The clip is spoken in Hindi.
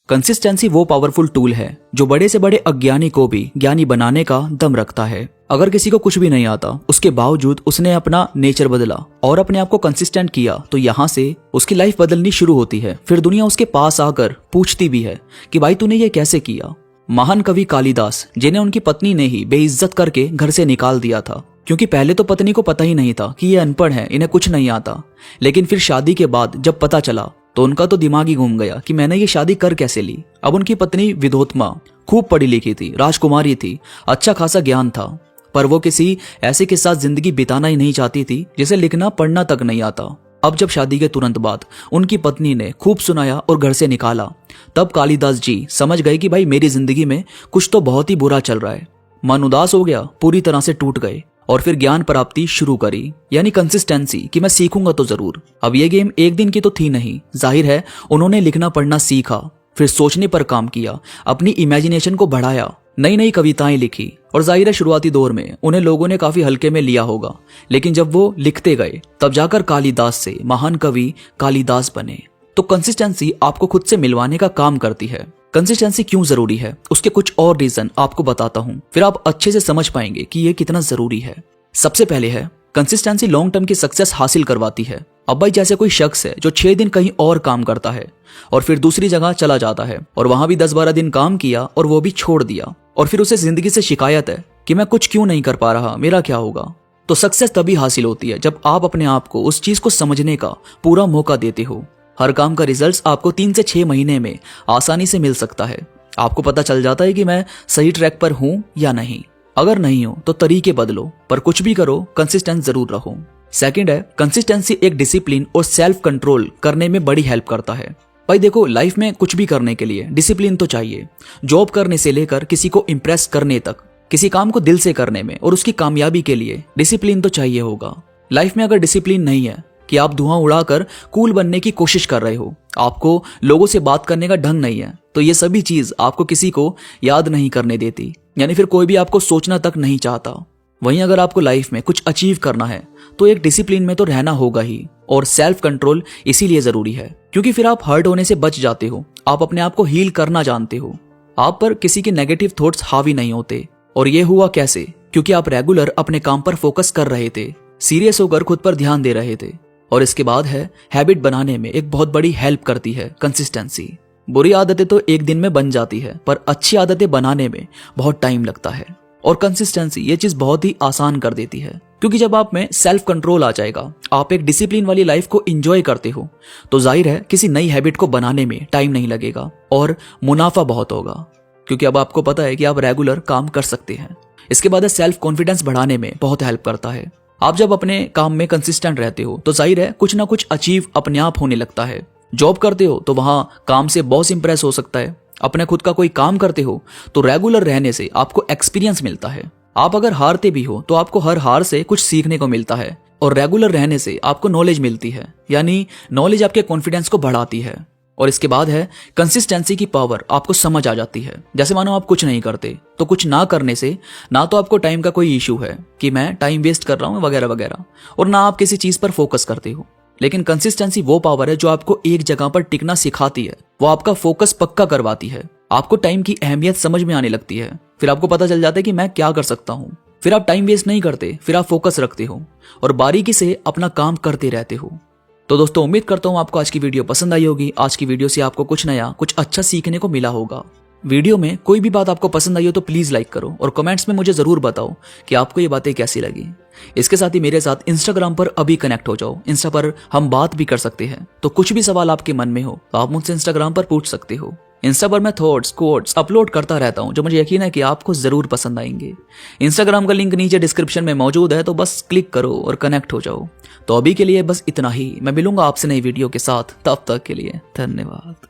कंसिस्टेंसी वो पावरफुल टूल है जो बड़े से बड़े अज्ञानी को भी ज्ञानी बनाने का दम रखता है। अगर किसी को कुछ भी नहीं आता, उसके बावजूद उसने अपना नेचर बदला और अपने आप को कंसिस्टेंट किया, तो यहाँ से उसकी लाइफ बदलनी शुरू होती है। फिर दुनिया उसके पास आकर पूछती भी है कि भाई तूने ये कैसे किया। महान कवि कालिदास, जिन्हें उनकी पत्नी ने ही बेइज्जत करके घर से निकाल दिया था, क्योंकि पहले तो पत्नी को पता ही नहीं था कि ये अनपढ़ है, इन्हें कुछ नहीं आता। लेकिन फिर शादी के बाद जब पता चला तो उनका तो दिमाग ही घूम गया कि मैंने ये शादी कर कैसे ली। अब उनकी पत्नी विधोत्मा खूब पढ़ी लिखी थी, राजकुमारी थी, अच्छा खासा ज्ञान था, पर वो किसी ऐसे के साथ जिंदगी बिताना ही नहीं चाहती थी जिसे लिखना पढ़ना तक नहीं आता। अब जब शादी के तुरंत बाद उनकी पत्नी ने खूब सुनाया और घर से निकाला, तब कालिदास जी समझ गए कि भाई मेरी जिंदगी में कुछ तो बहुत ही बुरा चल रहा है। मन उदास हो गया, पूरी तरह से टूट गए और फिर ज्ञान प्राप्ति शुरू करी, यानी कंसिस्टेंसी, कि मैं सीखूंगा तो जरूर। अब ये गेम एक दिन की तो थी नहीं, जाहिर है उन्होंने लिखना पढ़ना सीखा, फिर सोचने पर काम किया, अपनी इमेजिनेशन को बढ़ाया, नई नई कविताएं लिखी। और जाहिर है शुरुआती दौर में उन्हें लोगों ने काफी हल्के में लिया होगा, लेकिन जब वो लिखते गए तब जाकर कालिदास से महान कवि कालिदास बने। तो कंसिस्टेंसी आपको खुद से मिलवाने का काम करती है। कंसिस्टेंसी क्यों जरूरी है, उसके कुछ और रीजन आपको बताता हूं, फिर आप अच्छे से समझ पाएंगे कि ये कितना जरूरी है। सबसे पहले है, कंसिस्टेंसी लॉन्ग टर्म की सक्सेस हासिल करवाती है। अब भाई जैसे कोई शख्स है जो 6 दिन कहीं और काम करता है और फिर दूसरी जगह चला जाता है और वहां भी 10-12 दिन काम किया और वो भी छोड़ दिया, और फिर उसे जिंदगी से शिकायत है कि मैं कुछ क्यों नहीं कर पा रहा, मेरा क्या होगा। तो सक्सेस तभी हासिल होती है जब आप अपने आप को उस चीज को समझने का पूरा मौका देते हो। हर काम का रिजल्ट्स आपको 3 से 6 महीने में आसानी से मिल सकता है। आपको पता चल जाता है कि मैं सही ट्रैक पर हूं या नहीं। अगर नहीं हो तो तरीके बदलो, पर कुछ भी करो कंसिस्टेंट जरूर रहो। सेकंड है, कंसिस्टेंसी एक डिसिप्लिन और सेल्फ कंट्रोल करने में बड़ी हेल्प करता है। भाई देखो, लाइफ में कुछ भी करने के लिए डिसिप्लिन तो चाहिए। जॉब करने से लेकर किसी को इम्प्रेस करने तक, किसी काम को दिल से करने में और उसकी कामयाबी के लिए डिसिप्लिन तो चाहिए होगा। लाइफ में अगर डिसिप्लिन नहीं है कि आप धुआं उड़ाकर कूल बनने की कोशिश कर रहे हो, आपको लोगों से बात करने का ढंग नहीं है, तो ये सभी चीज आपको किसी को याद नहीं करने देती, यानी फिर कोई भी आपको सोचना तक नहीं चाहता। वहीं अगर आपको लाइफ में कुछ अचीव करना है तो एक डिसिप्लिन में तो रहना होगा ही, और सेल्फ कंट्रोल इसीलिए जरूरी है क्योंकि फिर आप हर्ट होने से बच जाते हो, आप अपने आप को हील करना जानते हो, आप पर किसी के नेगेटिव थॉट्स हावी नहीं होते। और ये हुआ कैसे? क्योंकि आप रेगुलर अपने काम पर फोकस कर रहे थे, सीरियस होकर खुद पर ध्यान दे रहे थे। और इसके बाद है, हैबिट बनाने में एक बहुत बड़ी हेल्प करती है कंसिस्टेंसी। बुरी आदतें तो एक दिन में बन जाती है, पर अच्छी आदतें बनाने में बहुत टाइम लगता है, और कंसिस्टेंसी ये चीज बहुत ही आसान कर देती है। क्योंकि जब आप में सेल्फ कंट्रोल आ जाएगा, आप एक डिसिप्लिन वाली लाइफ को एंजॉय करते हो, तो जाहिर है किसी नई हैबिट को बनाने में टाइम नहीं लगेगा और मुनाफा बहुत होगा, क्योंकि अब आपको पता है कि आप रेगुलर काम कर सकते हैं। इसके बाद सेल्फ कॉन्फिडेंस बढ़ाने में बहुत हेल्प करता है। आप जब अपने काम में कंसिस्टेंट रहते हो तो जाहिर है कुछ ना कुछ अचीव अपने आप होने लगता है। जॉब करते हो तो वहां काम से बॉस इंप्रेस हो सकता है, अपने खुद का कोई काम करते हो तो रेगुलर रहने से आपको एक्सपीरियंस मिलता है। आप अगर हारते भी हो तो आपको हर हार से कुछ सीखने को मिलता है, और रेगुलर रहने से आपको नॉलेज मिलती है, यानी नॉलेज आपके कॉन्फिडेंस को बढ़ाती है। और इसके बाद है, कंसिस्टेंसी की पावर आपको समझ आ जाती है। जैसे मानो आप कुछ नहीं करते तो कुछ ना करने से ना तो आपको टाइम का कोई इशू है कि मैं टाइम वेस्ट कर रहा हूं वगैरह वगैरह, और ना आप किसी चीज पर फोकस करते हो। लेकिन कंसिस्टेंसी वो पावर है जो आपको एक जगह पर टिकना सिखाती है, वो आपका फोकस पक्का करवाती है, आपको टाइम की अहमियत समझ में आने लगती है। फिर आपको पता चल जाता है कि मैं क्या कर सकता हूँ। फिर आप टाइम वेस्ट नहीं करते, फिर आप फोकस रखते हो और बारीकी से अपना काम करते रहते हो। तो दोस्तों, उम्मीद करता हूँ आपको आज की वीडियो पसंद आई होगी। आज की वीडियो से आपको कुछ नया, कुछ अच्छा सीखने को मिला होगा। वीडियो में कोई भी बात आपको पसंद आई हो तो प्लीज लाइक करो और कमेंट्स में मुझे जरूर बताओ कि आपको ये बातें कैसी लगी। इसके साथ ही मेरे साथ इंस्टाग्राम पर अभी कनेक्ट हो जाओ। इंस्टा पर हम बात भी कर सकते हैं, तो कुछ भी सवाल आपके मन में हो तो आप मुझसे इंस्टाग्राम पर पूछ सकते हो। इंस्टा पर मैं थॉट्स, कोट्स अपलोड करता रहता हूं जो मुझे यकीन है कि आपको जरूर पसंद आएंगे। इंस्टाग्राम का लिंक नीचे डिस्क्रिप्शन में मौजूद है, तो बस क्लिक करो और कनेक्ट हो जाओ। तो अभी के लिए बस इतना ही। मैं मिलूंगा आपसे नई वीडियो के साथ, तब तक के लिए धन्यवाद।